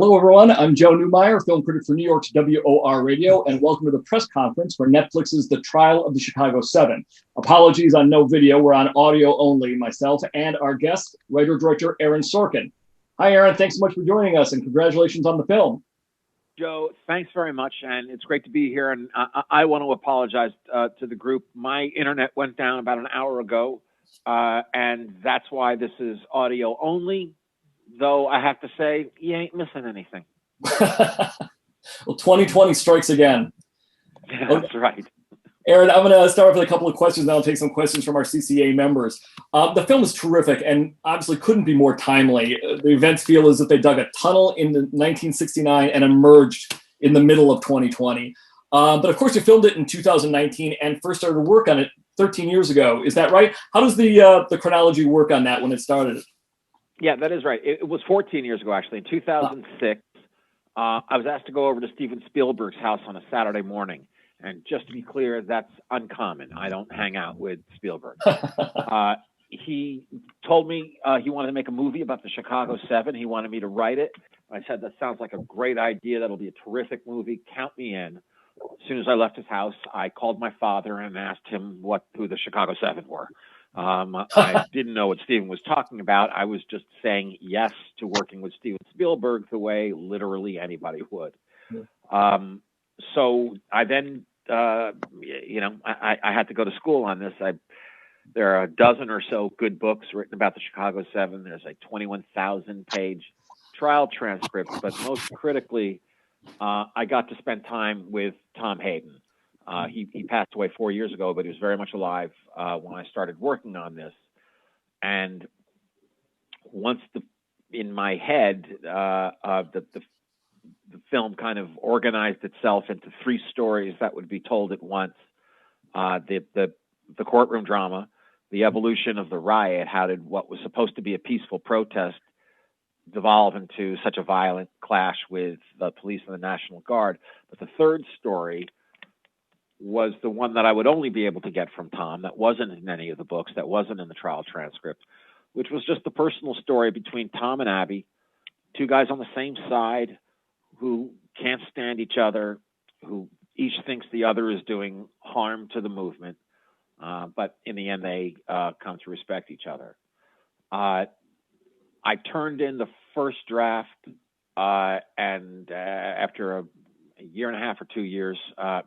Hello, everyone. I'm Joe Newmeyer, film critic for New York's WOR Radio, and welcome to the press conference for Netflix's The Trial of the Chicago 7. Apologies on no video. We're on audio only, myself and our guest, writer-director Aaron Sorkin. Hi, Aaron. Thanks so much for joining us, and congratulations on the film. Joe, thanks very much, and it's great to be here. And I want to apologize to the group. My internet went down about an hour ago, and that's why this is audio only. Though I have to say, you ain't missing anything. Well, 2020 strikes again. That's right. Aaron, I'm going to start off with a couple of questions, and I'll take some questions from our CCA members. The film is terrific and obviously couldn't be more timely. The events feel as if they dug a tunnel in 1969 and emerged in the middle of 2020. But of course, you filmed it in 2019 and first started work on it 13 years ago. Is that right? How does the chronology work on that when it started? Yeah, that is right. It was 14 years ago, actually. In 2006, I was asked to go over to Steven Spielberg's house on a Saturday morning. And just to be clear, that's uncommon. I don't hang out with Spielberg. He told me he wanted to make a movie about the Chicago 7. He wanted me to write it. I said, that sounds like a great idea. That'll be a terrific movie. Count me in. As soon as I left his house, I called my father and asked him who the Chicago 7 were. I didn't know what Steven was talking about. I was just saying yes to working with Steven Spielberg the way literally anybody would. So I then, I had to go to school on this. There are a dozen or so good books written about the Chicago 7. There's a 21,000-page trial transcript, but most critically, I got to spend time with Tom Hayden. He passed away 4 years ago, but he was very much alive when I started working on this. And once in my head, the film kind of organized itself into three stories that would be told at once. The courtroom drama, the evolution of the riot, how did what was supposed to be a peaceful protest devolve into such a violent clash with the police and the National Guard. But the third story was the one that I would only be able to get from Tom, that wasn't in any of the books, that wasn't in the trial transcript, which was just the personal story between Tom and Abby, two guys on the same side who can't stand each other, who each thinks the other is doing harm to the movement, but in the end they come to respect each other. I turned in the first draft, and after a year and a half or 2 years,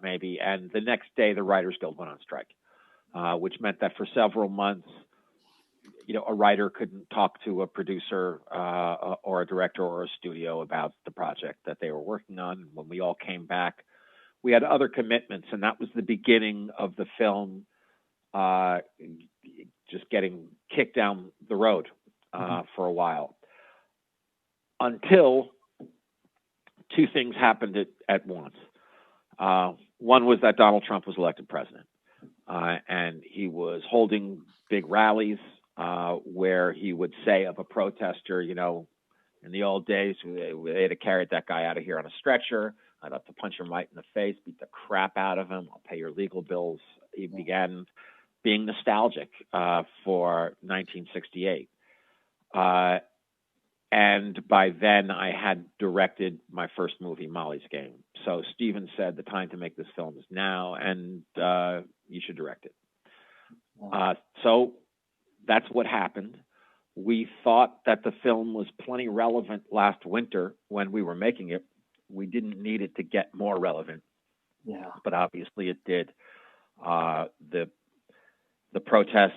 maybe. And the next day, the Writers Guild went on strike, which meant that for several months, a writer couldn't talk to a producer or a director or a studio about the project that they were working on. When we all came back, we had other commitments, and that was the beginning of the film just getting kicked down the road for a while. Until two things happened at once. One was that Donald Trump was elected president, and he was holding big rallies where he would say of a protester, in the old days, they'd have carried that guy out of here on a stretcher. I'd have to punch him right in the face, beat the crap out of him. I'll pay your legal bills. He began being nostalgic for 1968. And by then, I had directed my first movie, Molly's Game. So Steven said, the time to make this film is now, and you should direct it. So that's what happened. We thought that the film was plenty relevant last winter when we were making it. We didn't need it to get more relevant. Yeah. But obviously it did. The protests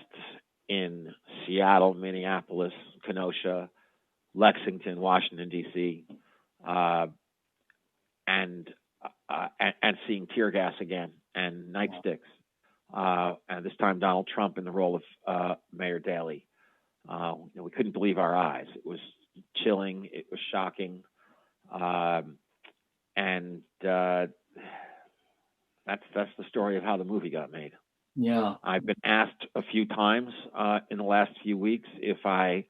in Seattle, Minneapolis, Kenosha, Lexington, Washington, D.C., and seeing tear gas again and nightsticks. And this time Donald Trump in the role of Mayor Daley. We couldn't believe our eyes. It was chilling. It was shocking. And that's the story of how the movie got made. Yeah. I've been asked a few times in the last few weeks if I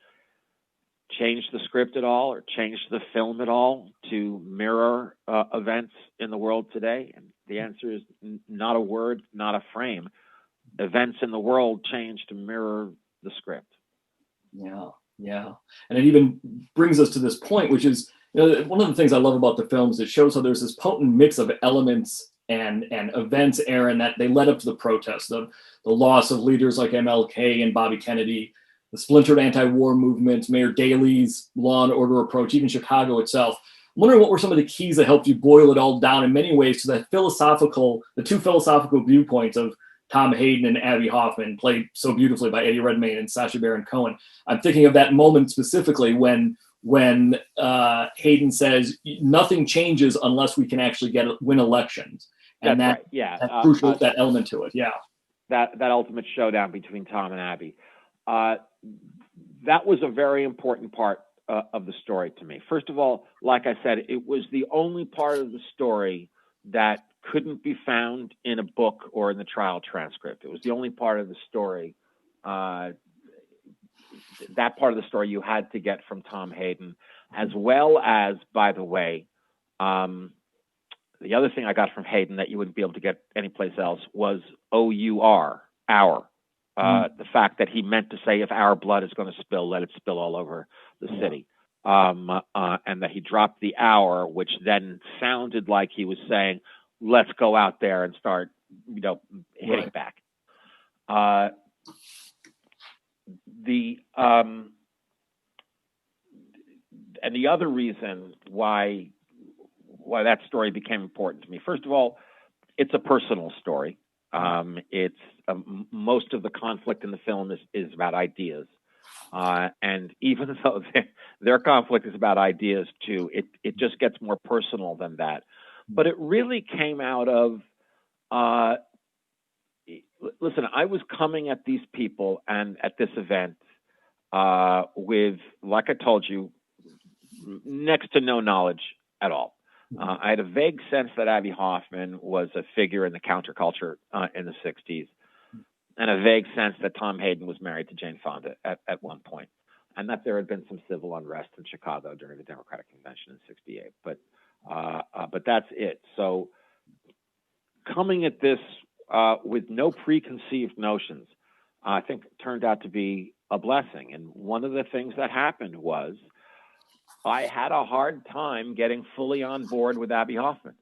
changed the script at all or changed the film at all to mirror events in the world today. And the answer is not a word, not a frame. Events in the world changed to mirror the script. Yeah, yeah. And it even brings us to this point, which is, One of the things I love about the film is it shows how there's this potent mix of elements and events, Aaron, that they led up to the protest, the loss of leaders like MLK and Bobby Kennedy, the splintered anti-war movement, Mayor Daley's law and order approach, even Chicago itself. I'm wondering what were some of the keys that helped you boil it all down in many ways to the two philosophical viewpoints of Tom Hayden and Abbie Hoffman, played so beautifully by Eddie Redmayne and Sacha Baron Cohen. I'm thinking of that moment specifically when Hayden says nothing changes unless we can actually win elections, and that's right. Yeah, that's crucial, that element to it. Yeah, that ultimate showdown between Tom and Abbie, that was a very important part of the story to me. First of all, like I said, it was the only part of the story that couldn't be found in a book or in the trial transcript. It was the only part of the story, that part of the story you had to get from Tom Hayden, as well as, by the way, the other thing I got from Hayden that you wouldn't be able to get anyplace else was OUR, our. The fact that he meant to say, if our blood is going to spill, let it spill all over the city. And that he dropped the our, which then sounded like he was saying, let's go out there and start, hitting back. And the other reason why that story became important to me, first of all, it's a personal story. It's most of the conflict in the film is about ideas. And even though their conflict is about ideas too, it just gets more personal than that. But it really came out of, listen, I was coming at these people and at this event with, like I told you, next to no knowledge at all. I had a vague sense that Abbie Hoffman was a figure in the counterculture in the 60s, and a vague sense that Tom Hayden was married to Jane Fonda at one point, and that there had been some civil unrest in Chicago during the Democratic Convention in '68. But that's it. So coming at this with no preconceived notions, I think turned out to be a blessing. And one of the things that happened was I had a hard time getting fully on board with Abbie Hoffman,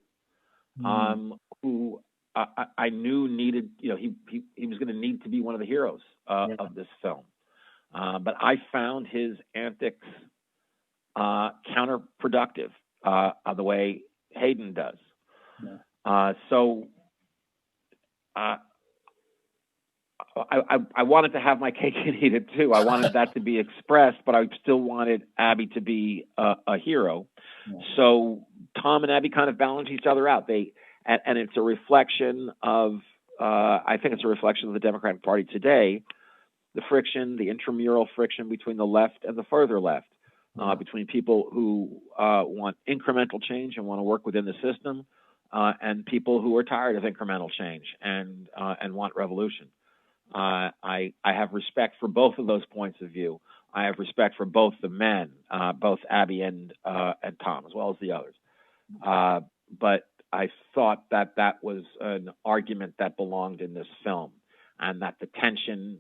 who I knew needed, he was going to need to be one of the heroes of this film. But I found his antics counterproductive the way Hayden does. So I wanted to have my cake and eat it too. I wanted that to be expressed, but I still wanted Abbie to be a hero. So Tom and Abbie kind of balance each other out. And it's a reflection of, I think it's a reflection of the Democratic Party today, the friction, the intramural friction between the left and the further left, between people who want incremental change and want to work within the system, and people who are tired of incremental change and want revolution. I have respect for both of those points of view. I have respect for both the men, both Abbie and Tom, as well as the others. But I thought that was an argument that belonged in this film, and that the tension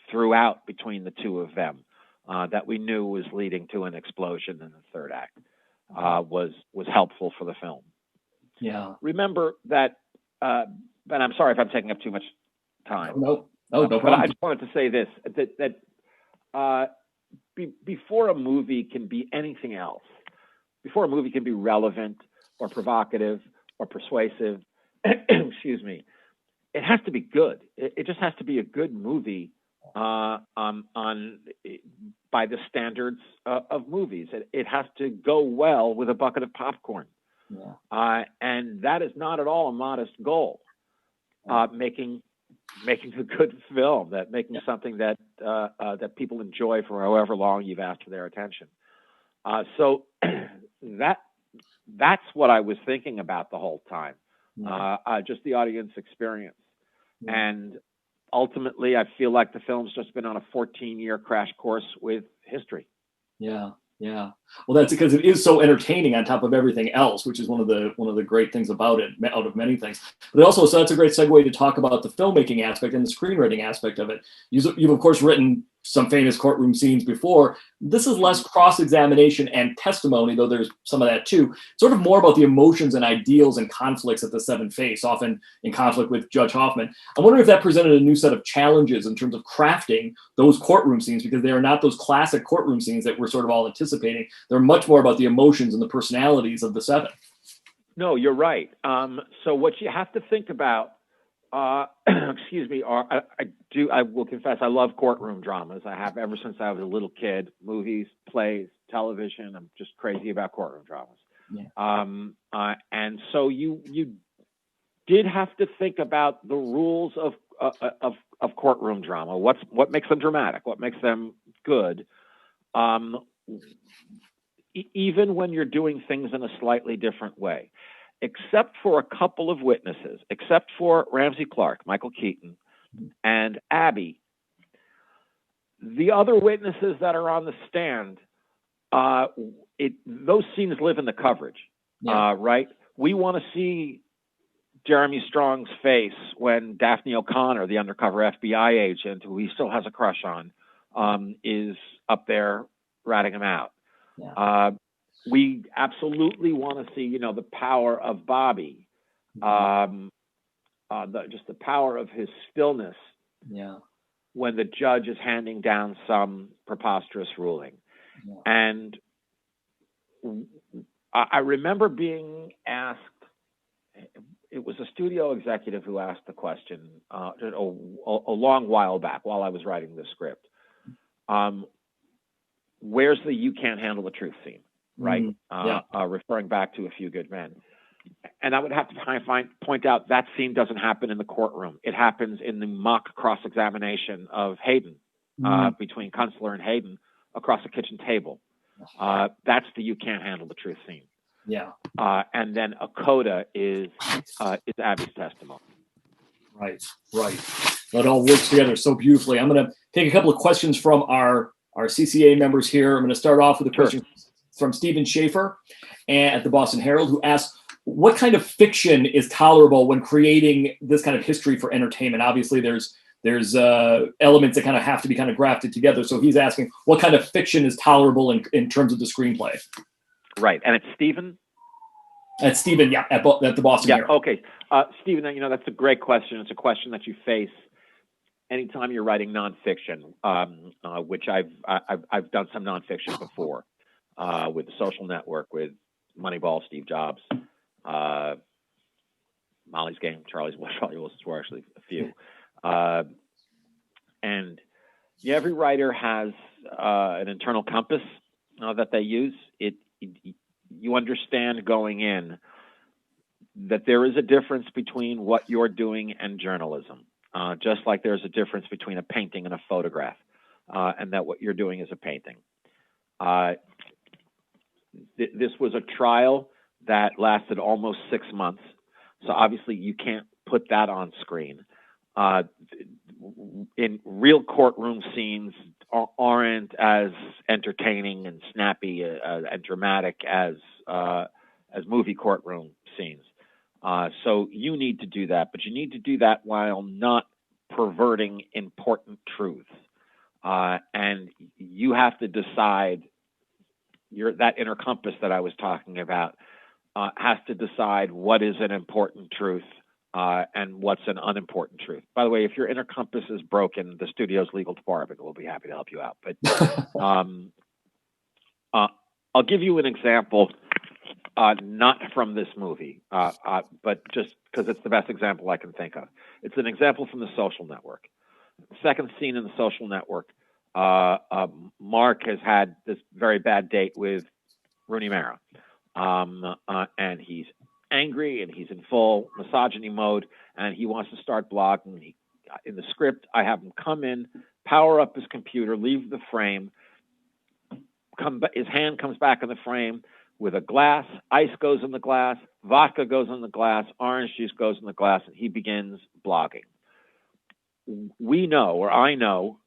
throughout between the two of them, that we knew was leading to an explosion in the third act, was helpful for the film. Yeah. Remember that, and I'm sorry if I'm taking up too much time. No problem. But I just wanted to say this, that before a movie can be anything else, before a movie can be relevant or provocative or persuasive, excuse me, it has to be good. It just has to be a good movie by the standards of movies. It has to go well with a bucket of popcorn. And that is not at all a modest goal. Making a good film, making something that people enjoy for however long you've asked for their attention. So that's what I was thinking about the whole time, just the audience experience. And ultimately, I feel like the film's just been on a 14-year crash course with history. Yeah. Well, that's because it is so entertaining on top of everything else, which is one of the great things about it, out of many things. But also, so that's a great segue to talk about the filmmaking aspect and the screenwriting aspect of it. You've of course written some famous courtroom scenes before. This is less cross-examination and testimony, though there's some of that too. Sort of more about the emotions and ideals and conflicts that the seven face, often in conflict with Judge Hoffman. I wonder if that presented a new set of challenges in terms of crafting those courtroom scenes, because they are not those classic courtroom scenes that we're sort of all anticipating. They're much more about the emotions and the personalities of the seven. No, you're right. So what you have to think about, excuse me, I will confess, I love courtroom dramas. I have ever since I was a little kid. Movies, plays, television. I'm just crazy about courtroom dramas. Yeah. And so you did have to think about the rules of courtroom drama. What makes them dramatic? What makes them good? Even when you're doing things in a slightly different way. Except for a couple of witnesses, except for Ramsey Clark, Michael Keaton, and Abby, the other witnesses that are on the stand, those scenes live in the coverage, right? We want to see Jeremy Strong's face when Daphne O'Connor, the undercover FBI agent, who he still has a crush on, is up there ratting him out. Yeah. We absolutely want to see, the power of Bobby, just the power of his stillness. Yeah. When the judge is handing down some preposterous ruling. Yeah. And I remember being asked, it was a studio executive who asked the question a long while back while I was writing the script. Where's the "you can't handle the truth" scene? Right, referring back to A Few Good Men. And I would have to point out that scene doesn't happen in the courtroom. It happens in the mock cross-examination of Hayden, between Kunstler and Hayden, across a kitchen table. That's the "you can't handle the truth" scene. Yeah. And then a coda is Abby's testimony. Right. That all works together so beautifully. I'm going to take a couple of questions from our CCA members here. I'm going to start off with a question from Stephen Schaefer at the Boston Herald, who asks, what kind of fiction is tolerable when creating this kind of history for entertainment? Obviously, there's elements that kind of have to be kind of grafted together. So he's asking, what kind of fiction is tolerable in terms of the screenplay? Right, and it's Stephen? It's Stephen, yeah, at the Boston Herald. Okay. Stephen, that's a great question. It's a question that you face anytime you're writing nonfiction, which I've done some nonfiction before. With The Social Network, with Moneyball, Steve Jobs, Molly's Game, Charlie Wilson's were actually a few. And every writer has an internal compass that they use. You understand going in that there is a difference between what you're doing and journalism, just like there's a difference between a painting and a photograph, and that what you're doing is a painting. This was a trial that lasted almost 6 months. So obviously you can't put that on screen. In real courtroom scenes aren't as entertaining and snappy and dramatic as movie courtroom scenes. So you need to do that, but you need to do that while not perverting important truths. And you have to decide. That inner compass that I was talking about has to decide what is an important truth and what's an unimportant truth. By the way, if your inner compass is broken, the studio's legal department will be happy to help you out. But I'll give you an example, not from this movie, but just because it's the best example I can think of. It's an example from The Social Network. The second scene in The Social Network. Mark has had this very bad date with Rooney Mara, and he's angry and he's in full misogyny mode, and he wants to start blogging. In the script, I have him come in, power up his computer, leave the frame, his hand comes back in the frame with a glass, ice goes in the glass, vodka goes in the glass, orange juice goes in the glass, and he begins blogging. We know, or I know,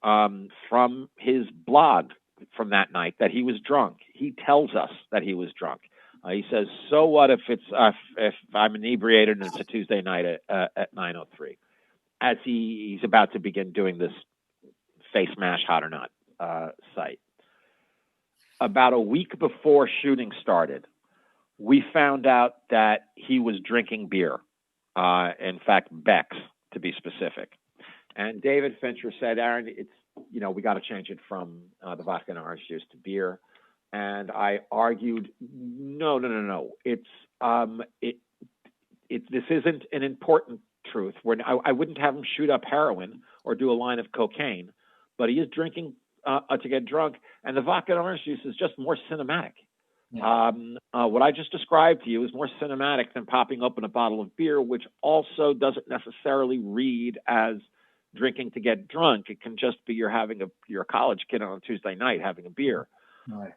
from his blog from that night that he was drunk. He tells us that he was drunk. He says, "So what if I'm inebriated and it's a Tuesday night at 9:03?" As he's about to begin doing this Face Mash Hot or Not site. About a week before shooting started, we found out that he was drinking beer. In fact, Beck's, to be specific. And David Fincher said, Aaron, it's, we got to change it from the vodka and orange juice to beer. And I argued, no. This isn't an important truth. I wouldn't have him shoot up heroin or do a line of cocaine, but he is drinking to get drunk. And the vodka and orange juice is just more cinematic. Yeah. What I just described to you is more cinematic than popping open a bottle of beer, which also doesn't necessarily read as drinking to get drunk. It can just be you're a college kid on a Tuesday night having a beer. Right.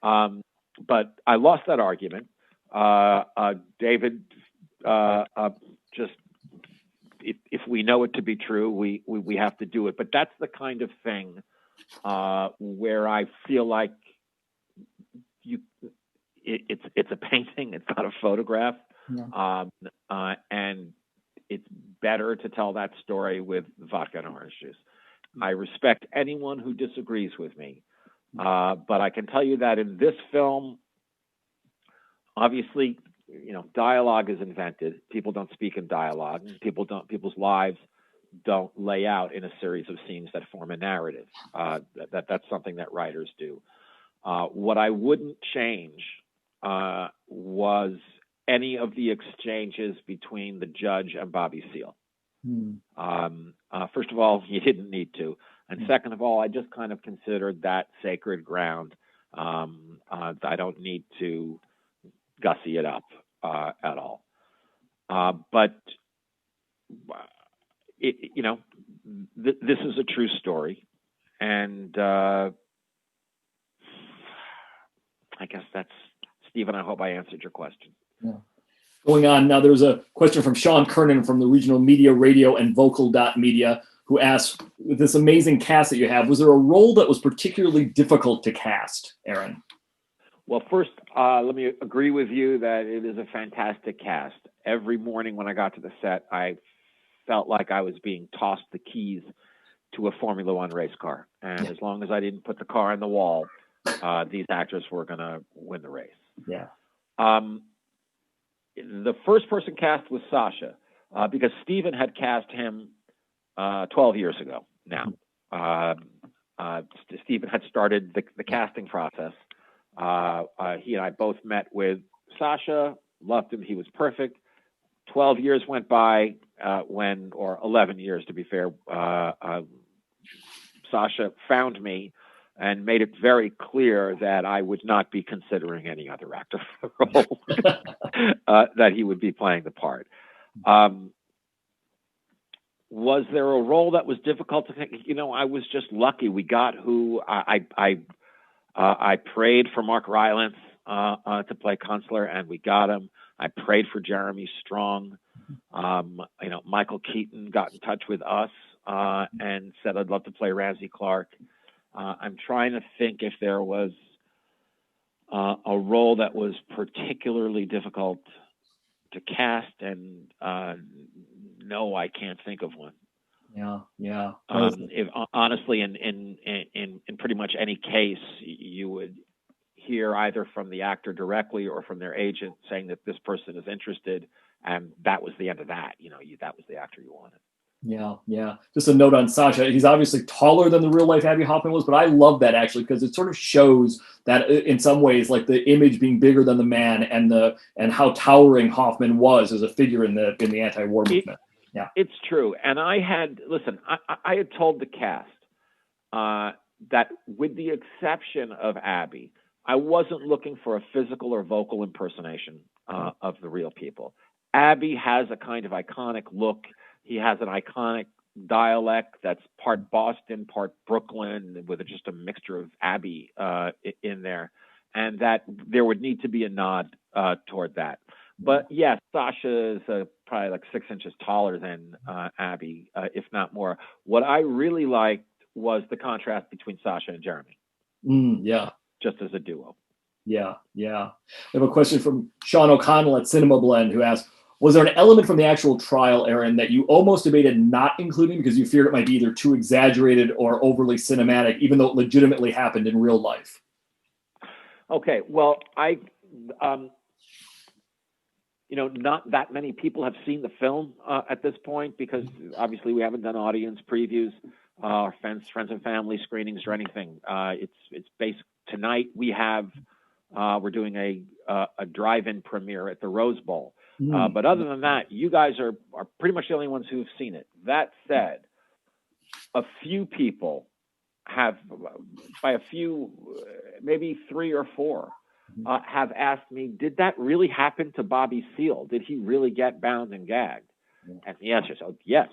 But I lost that argument. David, just if we know it to be true, we have to do it. But that's the kind of thing where I feel like it's a painting, it's not a photograph, and it's better to tell that story with vodka and orange juice. I respect anyone who disagrees with me, but I can tell you that in this film, obviously, dialogue is invented. People don't speak in dialogue. People's lives don't lay out in a series of scenes that form a narrative. That's something that writers do. What I wouldn't change was any of the exchanges between the judge and Bobby Seale. First of all, you didn't need to. And second of all, I just kind of considered that sacred ground. I don't need to gussy it up at all. But, this is a true story. And I guess that's, Stephen, I hope I answered your question. Yeah. Going on now, there's a question from Sean Kernan from the Regional Media, Radio, and Vocal Media, who asks, with this amazing cast that you have, was there a role that was particularly difficult to cast, Aaron? Well, first, let me agree with you that it is a fantastic cast. Every morning when I got to the set, I felt like I was being tossed the keys to a Formula One race car. And as long as I didn't put the car in the wall, these actors were going to win the race. Yeah. The first person cast was Sasha, because Stephen had cast him 12 years ago now. Stephen had started the casting process. He and I both met with Sasha, loved him. He was perfect. 12 years went by or 11 years to be fair. Sasha found me and made it very clear that I would not be considering any other actor for the role, that he would be playing the part. Was there a role that was difficult to think? I was just lucky. We got who I prayed for Mark Rylance to play Kunstler, and we got him. I prayed for Jeremy Strong. Michael Keaton got in touch with us and said, I'd love to play Ramsey Clark. I'm trying to think if there was a role that was particularly difficult to cast, and no, I can't think of one. Yeah. Honestly, in pretty much any case, you would hear either from the actor directly or from their agent saying that this person is interested, and that was the end of that. That was the actor you wanted. Yeah. Just a note on Sasha. He's obviously taller than the real life Abby Hoffman was, but I love that actually because it sort of shows that in some ways, like the image being bigger than the man and how towering Hoffman was as a figure in the anti-war movement. Yeah, it's true. And I had told the cast that with the exception of Abby, I wasn't looking for a physical or vocal impersonation of the real people. Abby has a kind of iconic look. He has an iconic dialect that's part Boston, part Brooklyn, with just a mixture of Abby in there, and that there would need to be a nod toward that. But yes, Sasha is probably like 6 inches taller than Abby, if not more. What I really liked was the contrast between Sasha and Jeremy. Yeah. Just as a duo. Yeah. I have a question from Sean O'Connell at Cinema Blend who asks, Was there an element from the actual trial, Aaron, that you almost debated not including because you feared it might be either too exaggerated or overly cinematic, even though it legitimately happened in real life? Okay, well, not that many people have seen the film at this point because obviously we haven't done audience previews, or friends and family screenings or anything. It's basic. Tonight we're doing a drive-in premiere at the Rose Bowl. But other than that, you guys are pretty much the only ones who've seen it. That said, a few people have, by a few, maybe 3 or 4, have asked me, did that really happen to Bobby Seale? Did he really get bound and gagged? And the answer is, yes,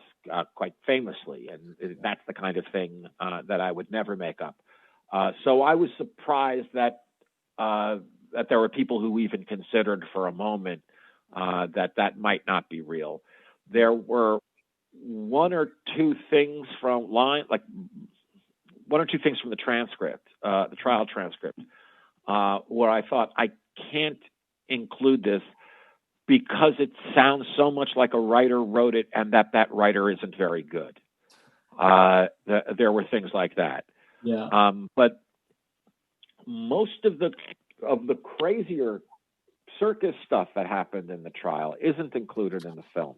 quite famously. And that's the kind of thing that I would never make up. So I was surprised that there were people who even considered for a moment that might not be real. There were one or two things from the transcript, the trial transcript, where I thought I can't include this because it sounds so much like a writer wrote it and that writer isn't very good. There were things like that. Yeah. But most of the crazier circus stuff that happened in the trial isn't included in the film.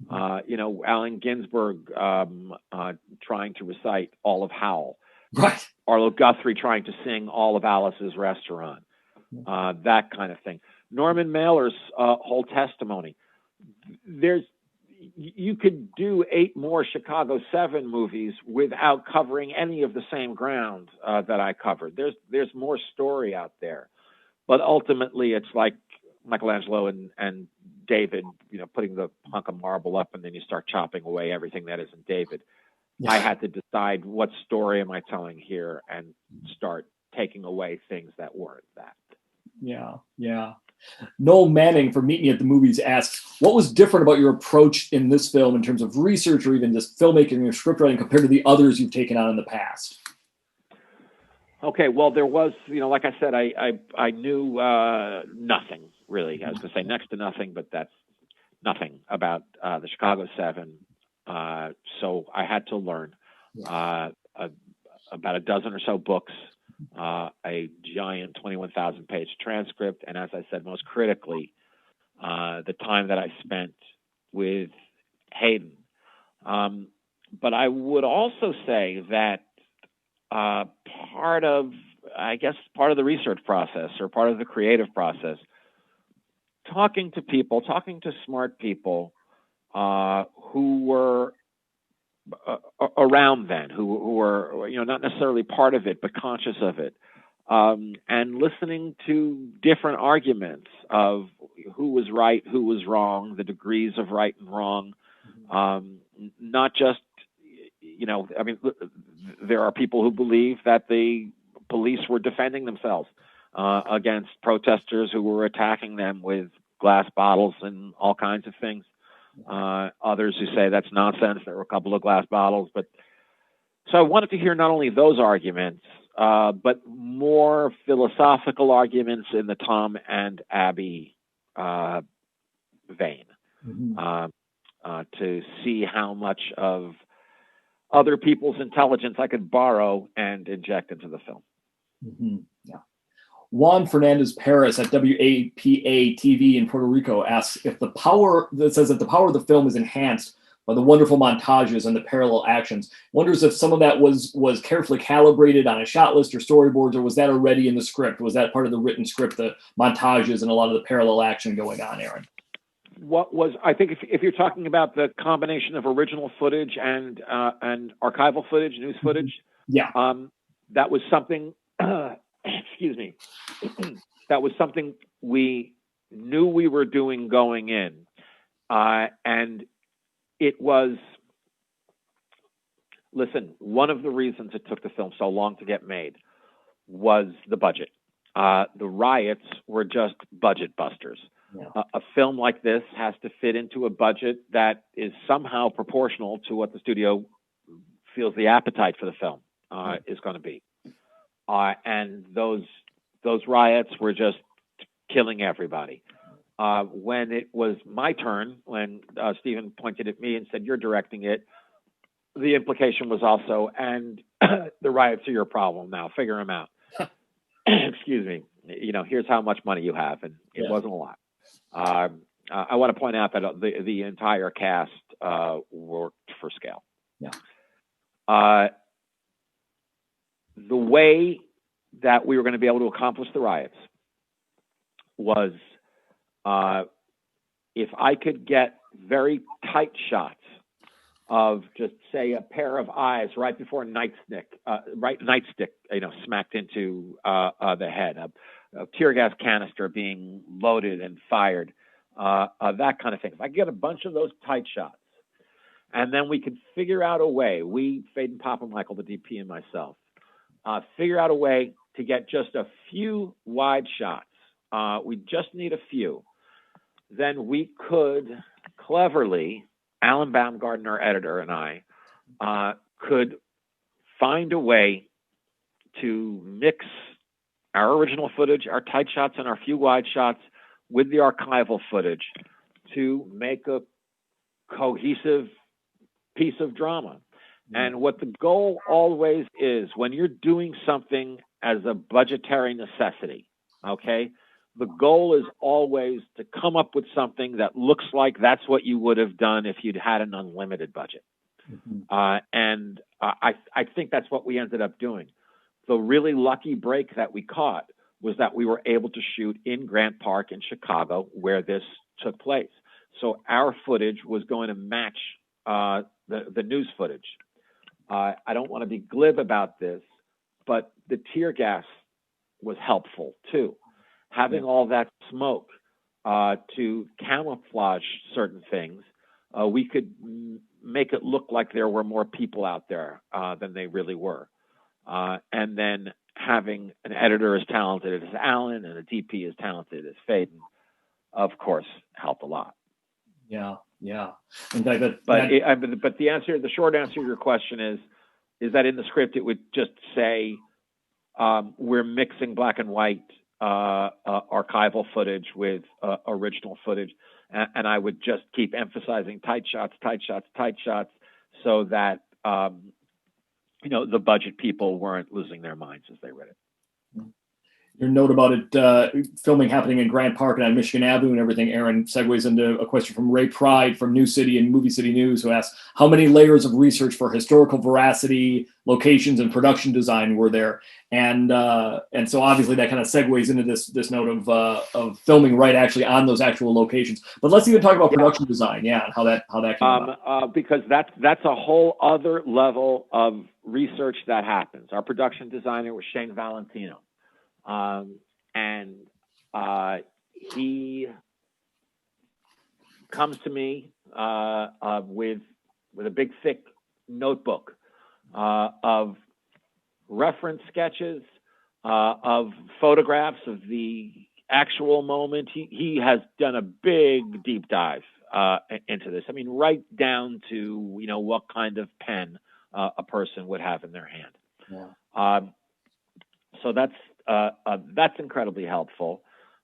Allen Ginsberg trying to recite all of Howl. Right. Arlo Guthrie trying to sing all of Alice's Restaurant. That kind of thing. Norman Mailer's whole testimony. You could do 8 more Chicago 7 movies without covering any of the same ground that I covered. There's more story out there. But ultimately, it's like Michelangelo and David, putting the hunk of marble up, and then you start chopping away everything that isn't David. Yeah. I had to decide what story am I telling here and start taking away things that weren't that. Yeah. Noel Manning from Meet Me at the Movies asks, what was different about your approach in this film in terms of research or even just filmmaking or script writing compared to the others you've taken on in the past? Okay, well, there was, like I said, I knew nothing, really. I was going to say next to nothing, but that's nothing about the Chicago 7. So I had to learn about a dozen or so books, a giant 21,000-page transcript, and as I said, most critically, the time that I spent with Hayden. But I would also say that part of the research process or part of the creative process, talking to smart people who were around then, who were not necessarily part of it but conscious of it, and listening to different arguments of who was right, who was wrong, the degrees of right and wrong, not just there are people who believe that the police were defending themselves against protesters who were attacking them with glass bottles and all kinds of things. Others who say that's nonsense. There were a couple of glass bottles, so I wanted to hear not only those arguments, but more philosophical arguments in the Tom and Abby vein, to see how much of other people's intelligence I could borrow and inject into the film. Yeah. Juan Fernandez Perez at WAPA TV in Puerto Rico asks if the power of the film is enhanced by the wonderful montages and the parallel actions. Wonders if some of that was carefully calibrated on a shot list or storyboards, or was that already in the script? Was that part of the written script, the montages and a lot of the parallel action going on, Aaron? I think if you're talking about the combination of original footage and archival footage, news footage, that was something. Excuse me. That was something we knew we were doing going in, and it was. Listen, one of the reasons it took the film so long to get made was the budget. The riots were just budget busters. Yeah. A film like this has to fit into a budget that is somehow proportional to what the studio feels the appetite for the film is going to be. And those riots were just killing everybody. when it was my turn, when Stephen pointed at me and said, "You're directing it," the implication was also, "And the riots are your problem now. Figure them out." Excuse me. Here's how much money you have, and it wasn't a lot. I want to point out that the entire cast worked for scale. Yeah. The way that we were going to be able to accomplish the riots was if I could get very tight shots of just say a pair of eyes right before nightstick, smacked into the head, a tear gas canister being loaded and fired, that kind of thing. If I could get a bunch of those tight shots, and then we could figure out a way, Fade and Papa Michael, the DP, and myself, figure out a way to get just a few wide shots. We just need a few. Then we could cleverly, Alan Baumgartner, our editor, and I could find a way to mix our original footage, our tight shots, and our few wide shots with the archival footage to make a cohesive piece of drama. And what the goal always is, when you're doing something as a budgetary necessity, okay, the goal is always to come up with something that looks like that's what you would have done if you'd had an unlimited budget. And I think that's what we ended up doing. The really lucky break that we caught was that we were able to shoot in Grant Park in Chicago, where this took place. So our footage was going to match the news footage. I don't want to be glib about this, but the tear gas was helpful too. Having all that smoke to camouflage certain things, we could make it look like there were more people out there than they really were. And then having an editor as talented as Alan and a DP as talented as Faden, of course, helped a lot. Yeah. In fact, but the short answer to your question is that in the script it would just say we're mixing black and white archival footage with original footage, and I would just keep emphasizing tight shots, so that the budget people weren't losing their minds as they read it. Your note about it filming happening in Grant Park and on Michigan Avenue and everything, Aaron, segues into a question from Ray Pride from New City and Movie City News, who asks, how many layers of research for historical veracity, locations, and production design were there? And so obviously that kind of segues into this note of filming right actually on those actual locations. But let's even talk about production design, and how that came about. Because that's a whole other level of research that happens. Our production designer was Shane Valentino. And he comes to me with a big thick notebook of reference sketches, of photographs of the actual moment. He has done a big deep dive into this. I mean, right down to what kind of pen a person would have in their hand. So that's incredibly helpful.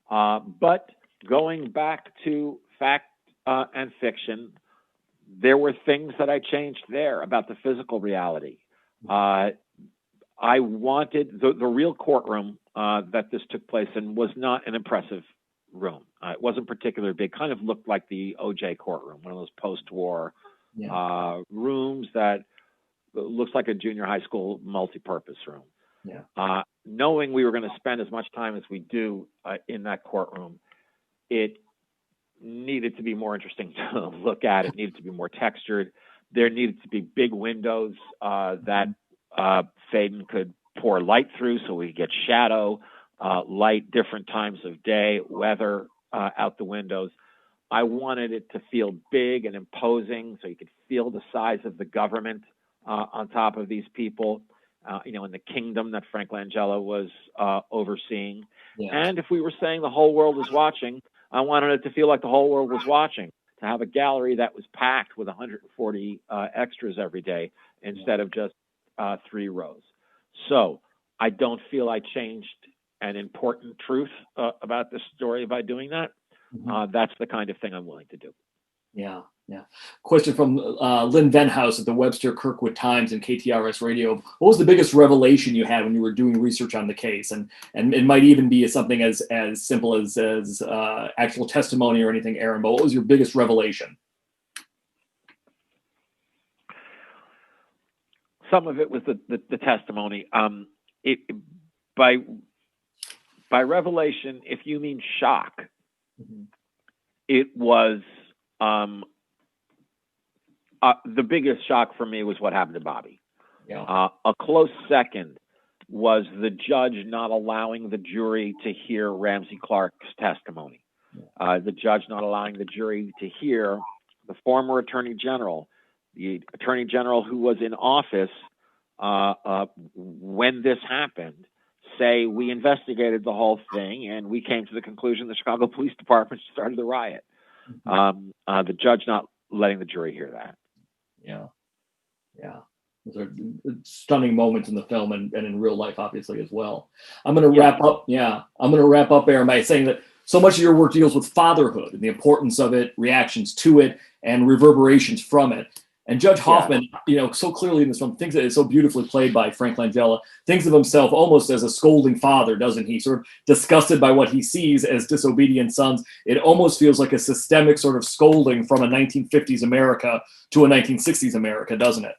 But going back to fact and fiction, there were things that I changed there about the physical reality. I wanted the real courtroom that this took place in was not an impressive room. It wasn't particularly big. Kind of looked like the OJ courtroom, one of those post-war rooms that looks like a junior high school multi-purpose room. Knowing we were going to spend as much time as we do in that courtroom, it needed to be more interesting to look at. It needed to be more textured. There needed to be big windows that Faden could pour light through, so we could get shadow, light, different times of day, weather out the windows. I wanted it to feel big and imposing, so you could feel the size of the government on top of these people. In the kingdom that Frank Langella was overseeing. And if we were saying the whole world was watching, I wanted it to feel like the whole world was watching, to have a gallery that was packed with 140 extras every day instead of just 3 rows. So I don't feel I changed an important truth about this story by doing that. that's the kind of thing I'm willing to do. Yeah, yeah. Question from Lynn Venhouse at the Webster Kirkwood Times and KTRS Radio. What was the biggest revelation you had when you were doing research on the case? And it might even be something as simple as actual testimony or anything, Aaron, but what was your biggest revelation? Some of it was the testimony. By revelation, if you mean shock, it was the biggest shock for me was what happened to Bobby. Yeah. A close second was the judge not allowing the jury to hear Ramsey Clark's testimony. The judge not allowing the jury to hear the former attorney general, the attorney general who was in office when this happened, say, we investigated the whole thing and we came to the conclusion the Chicago Police Department started the riot. The judge not letting the jury hear that. Yeah. Yeah. Those are stunning moments in the film and in real life, obviously, as well. I'm going to wrap up. Yeah. I'm going to wrap up, Aaron, by saying that so much of your work deals with fatherhood and the importance of it, reactions to it, and reverberations from it. And Judge Hoffman, so clearly in this film, thinks that it's so beautifully played by Frank Langella, thinks of himself almost as a scolding father, doesn't he? Sort of disgusted by what he sees as disobedient sons. It almost feels like a systemic sort of scolding from a 1950s America to a 1960s America, doesn't it?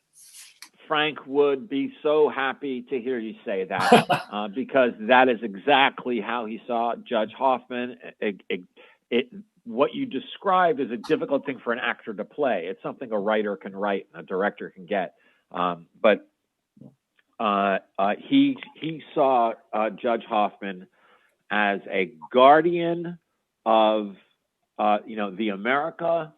Frank would be so happy to hear you say that because that is exactly how he saw Judge Hoffman. What you described is a difficult thing for an actor to play. It's something a writer can write and a director can get. But he saw Judge Hoffman as a guardian of the America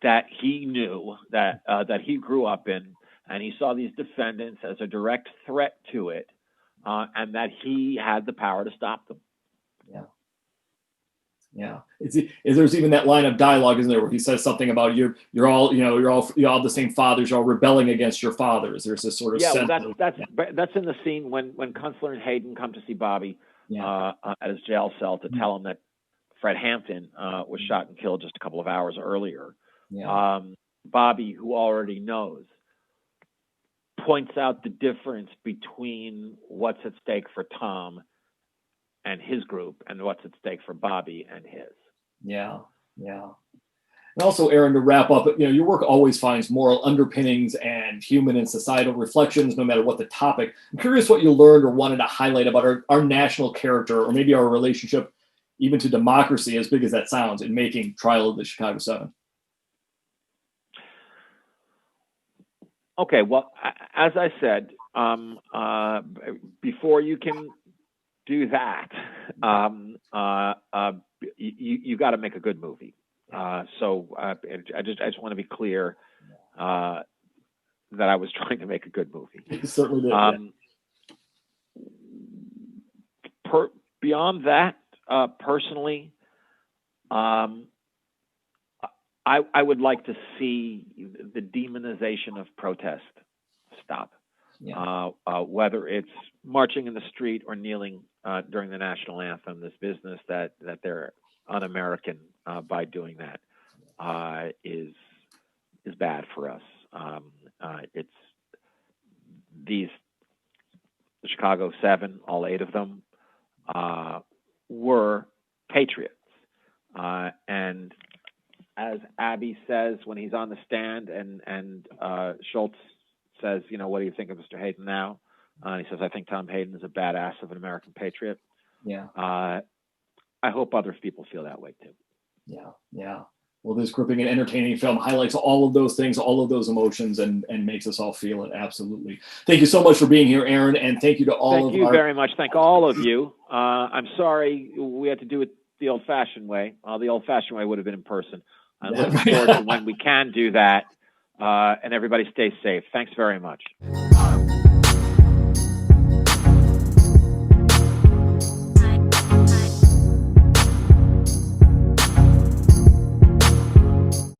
that he knew, that he grew up in, and he saw these defendants as a direct threat to it, and that he had the power to stop them. Yeah. Yeah, there's even that line of dialogue, isn't there, where he says something about you're all the same fathers, you're all rebelling against your fathers. There's this sort of sense that's in the scene when Kunstler and Hayden come to see Bobby at his jail cell to tell him that Fred Hampton was shot and killed just a couple of hours earlier. Yeah. Bobby, who already knows, points out the difference between what's at stake for Tom and his group and what's at stake for Bobby and his. Yeah, yeah. And also, Aaron, to wrap up, your work always finds moral underpinnings and human and societal reflections, no matter what the topic. I'm curious what you learned or wanted to highlight about our national character, or maybe our relationship even to democracy, as big as that sounds, in making Trial of the Chicago 7. Okay, well, as I said, before you can do that, you got to make a good movie. So I just want to be clear that I was trying to make a good movie. You certainly did. Beyond that, personally, I would like to see the demonization of protest stop. Yeah. Whether it's marching in the street or kneeling during the national anthem, this business that they're un-American by doing that is bad for us. It's the Chicago 7, all 8 of them, were patriots. And as Abby says when he's on the stand, and Schultz says, what do you think of Mr. Hayden now? He says, I think Tom Hayden is a badass of an American patriot. Yeah. I hope other people feel that way too. Yeah. Yeah. Well, this gripping and entertaining film highlights all of those things, all of those emotions, and makes us all feel it. Absolutely. Thank you so much for being here, Aaron, and thank you to all Thank you very much. Thank all of you. I'm sorry we had to do it the old-fashioned way. The old-fashioned way would have been in person. I'm looking forward to when we can do that. And everybody stay safe. Thanks very much.